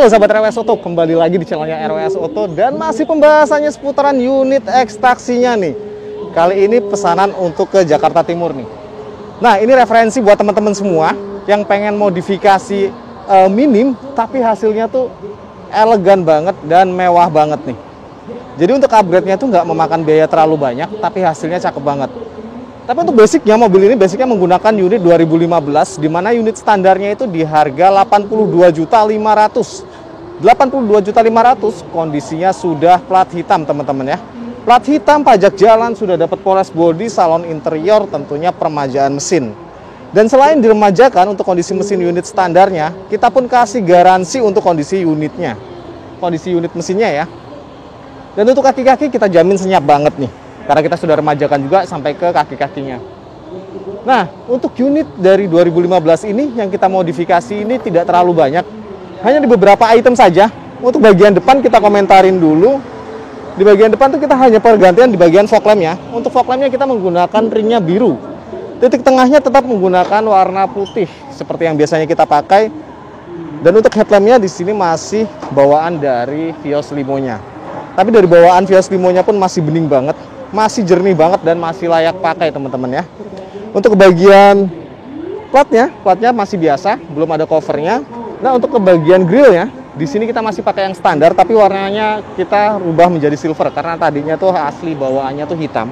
Halo sahabat RWS Auto, kembali lagi di channelnya RWS Auto dan masih pembahasannya seputaran unit X taksinya nih. Kali ini pesanan untuk ke Jakarta Timur nih. Nah, ini referensi buat teman-teman semua yang pengen modifikasi minim tapi hasilnya tuh elegan banget dan mewah banget nih. Jadi untuk upgrade-nya tuh nggak memakan biaya terlalu banyak tapi hasilnya cakep banget. Tapi untuk basicnya, mobil ini basicnya menggunakan unit 2015, di mana unit standarnya itu di harga 82.500. 82.500, kondisinya sudah plat hitam teman-teman ya. Plat hitam, pajak jalan, sudah dapat poles body, salon interior, tentunya permajaan mesin. Dan selain diremajakan untuk kondisi mesin unit standarnya, kita pun kasih garansi untuk kondisi unitnya. Kondisi unit mesinnya ya. Dan untuk kaki-kaki kita jamin senyap banget nih. Karena kita sudah remajakan juga sampai ke kaki-kakinya. Nah, untuk unit dari 2015 ini yang kita modifikasi ini tidak terlalu banyak. Hanya di beberapa item saja. Untuk bagian depan kita komentarin dulu. Di bagian depan tuh kita hanya pergantian di bagian fog lamp-nya. Untuk fog lamp-nya kita menggunakan ringnya biru. Titik tengahnya tetap menggunakan warna putih seperti yang biasanya kita pakai. Dan untuk headlamp-nya di sini masih bawaan dari Vios Limo-nya. Tapi dari bawaan Vios Limo-nya pun masih bening banget. Masih jernih banget dan masih layak pakai teman-teman ya. Untuk bagian platnya masih biasa, belum ada covernya. Nah, untuk bagian grillnya, di sini kita masih pakai yang standar, tapi warnanya kita rubah menjadi silver karena tadinya tuh asli bawaannya tuh hitam.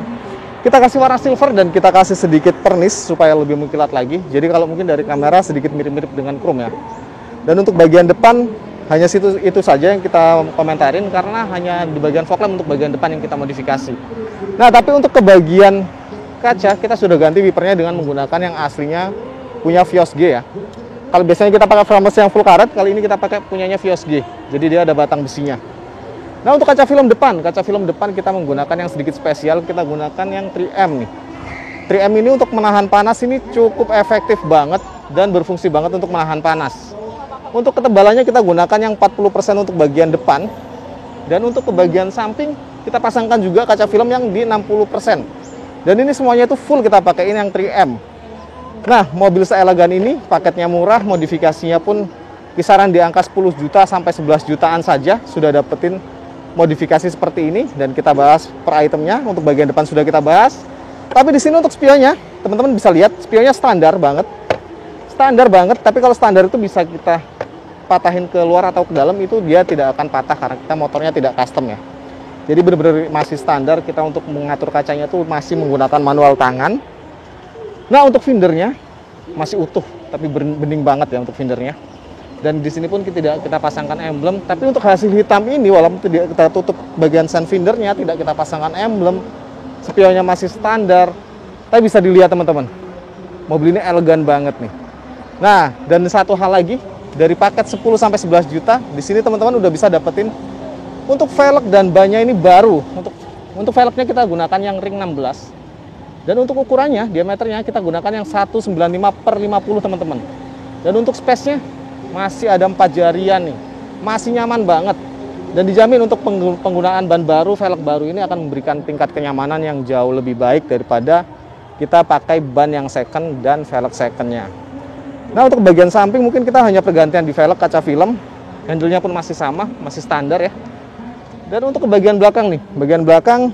Kita kasih warna silver dan kita kasih sedikit pernis supaya lebih mengkilat lagi. Jadi kalau mungkin dari kamera sedikit mirip-mirip dengan chrome ya. Dan untuk bagian depan hanya itu saja yang kita komentarin karena hanya di bagian fog lamp untuk bagian depan yang kita modifikasi. Nah, tapi untuk ke bagian kaca kita sudah ganti wipernya dengan menggunakan yang aslinya punya Vios G ya. Kalau biasanya kita pakai frameless yang full karet, kali ini kita pakai punyanya Vios G. Jadi dia ada batang besinya. Nah, untuk kaca film depan kita menggunakan yang sedikit spesial, kita gunakan yang 3M nih. 3M ini untuk menahan panas ini cukup efektif banget dan berfungsi banget untuk menahan panas. Untuk ketebalannya kita gunakan yang 40% untuk bagian depan. Dan untuk ke bagian samping kita pasangkan juga kaca film yang di 60%. Dan ini semuanya itu full kita pakaiin yang 3M. Nah, mobil seelegan ini paketnya murah, modifikasinya pun kisaran di angka 10 juta sampai 11 jutaan saja sudah dapetin modifikasi seperti ini. Dan kita bahas per itemnya. Untuk bagian depan sudah kita bahas. Tapi di sini untuk spionnya, teman-teman bisa lihat spionnya standar banget. Standar banget, tapi kalau standar itu bisa kita patahin ke luar atau ke dalam itu dia tidak akan patah karena kita motornya tidak custom ya. Jadi benar-benar masih standar, kita untuk mengatur kacanya tuh masih menggunakan manual tangan. Nah, untuk fendernya masih utuh, tapi bening banget ya untuk fendernya. Dan di sini pun tidak kita pasangkan emblem, tapi untuk hasil hitam ini walaupun tidak kita tutup bagian sun fendernya, tidak kita pasangkan emblem, spionnya masih standar. Tapi bisa dilihat teman-teman, mobil ini elegan banget nih. Nah, dan satu hal lagi, dari paket 10 sampai 11 juta, di sini teman-teman udah bisa dapetin untuk velg dan bannya ini baru. Untuk velgnya kita gunakan yang ring 16. Dan untuk ukurannya, diameternya kita gunakan yang 195/50 teman-teman. Dan untuk space-nya masih ada 4 jarian nih. Masih nyaman banget. Dan dijamin untuk penggunaan ban baru, velg baru ini akan memberikan tingkat kenyamanan yang jauh lebih baik daripada kita pakai ban yang second dan velg secondnya. Nah, untuk bagian samping mungkin kita hanya pergantian di velg kaca film. Handle-nya pun masih sama, masih standar ya. Dan untuk ke bagian belakang nih, bagian belakang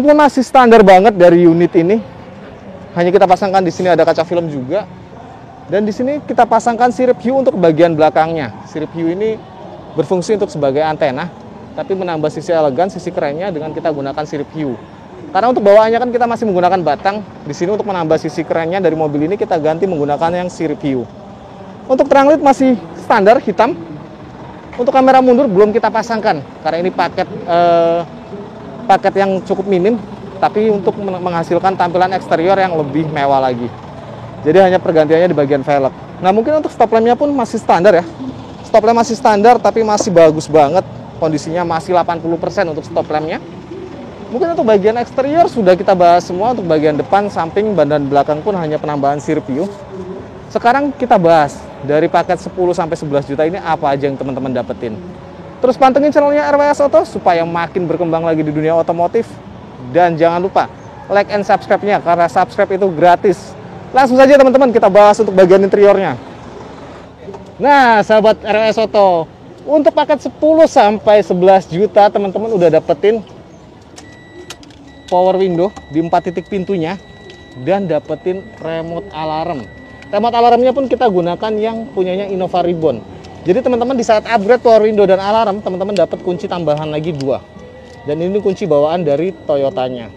pun masih standar banget dari unit ini. Hanya kita pasangkan di sini ada kaca film juga. Dan di sini kita pasangkan sirip hiu untuk bagian belakangnya. Sirip hiu ini berfungsi untuk sebagai antena, tapi menambah sisi elegan, sisi kerennya dengan kita gunakan sirip hiu. Karena untuk bawaannya kan kita masih menggunakan batang. Di sini untuk menambah sisi kerennya dari mobil ini kita ganti menggunakan yang sirip hiu. Untuk terang led masih standar hitam. Untuk kamera mundur belum kita pasangkan karena ini paket yang cukup minim, tapi untuk menghasilkan tampilan eksterior yang lebih mewah lagi. Jadi hanya pergantiannya di bagian velg. Nah, mungkin untuk stop lamp-nya pun masih standar ya. Stop lamp masih standar tapi masih bagus banget. Kondisinya masih 80% untuk stop lamp-nya. Mungkin untuk bagian eksterior sudah kita bahas semua. Untuk bagian depan, samping, ban dan belakang pun hanya penambahan sirip hiu. Sekarang kita bahas dari paket 10 sampai 11 juta ini apa aja yang teman-teman dapetin. Terus pantengin channelnya RWS Auto supaya makin berkembang lagi di dunia otomotif. Dan jangan lupa like and subscribe-nya karena subscribe itu gratis. Langsung saja teman-teman kita bahas untuk bagian interiornya. Nah, sahabat RWS Auto, untuk paket 10 sampai 11 juta teman-teman udah dapetin power window di 4 titik pintunya dan dapetin remote alarm. Remote alarmnya pun kita gunakan yang punyanya Innova Reborn. Jadi teman-teman di saat upgrade power window dan alarm, teman-teman dapat kunci tambahan lagi 2. Dan ini kunci bawaan dari Toyotanya.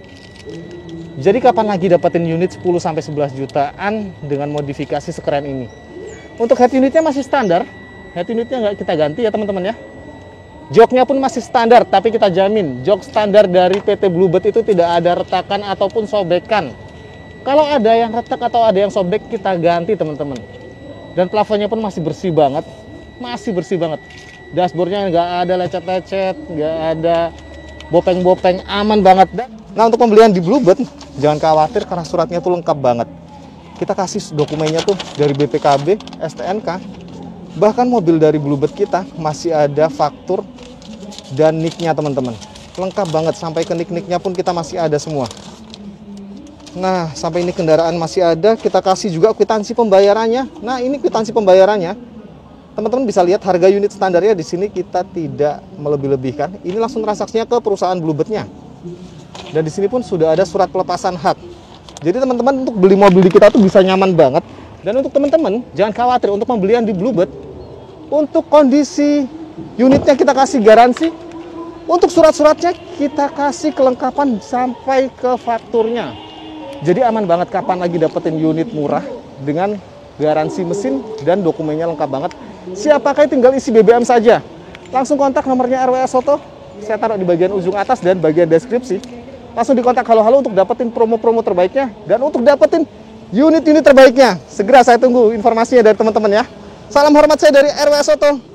Jadi kapan lagi dapetin unit 10 sampai 11 jutaan dengan modifikasi sekeren ini? Untuk head unitnya masih standar. Head unitnya nggak kita ganti ya teman-teman ya. Joknya pun masih standar, tapi kita jamin jok standar dari PT Bluebird itu tidak ada retakan ataupun sobekan. Kalau ada yang retak atau ada yang sobek, kita ganti teman-teman. Dan plafonnya pun masih bersih banget. Masih bersih banget. Dashboardnya nggak ada lecet-lecet, nggak ada bopeng-bopeng, aman banget. Nah, untuk pembelian di Bluebird, jangan khawatir karena suratnya tuh lengkap banget. Kita kasih dokumennya tuh dari BPKB, STNK. Bahkan mobil dari Bluebird kita masih ada faktur dan nicknya teman-teman. Lengkap banget, sampai ke nick-nicknya pun kita masih ada semua. Nah, sampai ini kendaraan masih ada, kita kasih juga kwitansi pembayarannya. Nah, ini kwitansi pembayarannya. Teman-teman bisa lihat harga unit standarnya di sini kita tidak melebih-lebihkan. Ini langsung transaksinya ke perusahaan Bluebird-nya. Dan di sini pun sudah ada surat pelepasan hak. Jadi teman-teman untuk beli mobil di kita tuh bisa nyaman banget. Dan untuk teman-teman jangan khawatir untuk pembelian di Bluebird. Untuk kondisi unitnya kita kasih garansi. Untuk surat-suratnya kita kasih kelengkapan sampai ke fakturnya. Jadi aman banget kapan lagi dapetin unit murah dengan garansi mesin dan dokumennya lengkap banget. Siapa pakai tinggal isi BBM saja. Langsung kontak nomornya RWS Auto. Saya taruh di bagian ujung atas dan bagian deskripsi. Langsung dikontak halo-halo untuk dapetin promo-promo terbaiknya dan untuk dapetin unit-unit terbaiknya. Segera saya tunggu informasinya dari teman-teman ya. Salam hormat saya dari RWS Auto.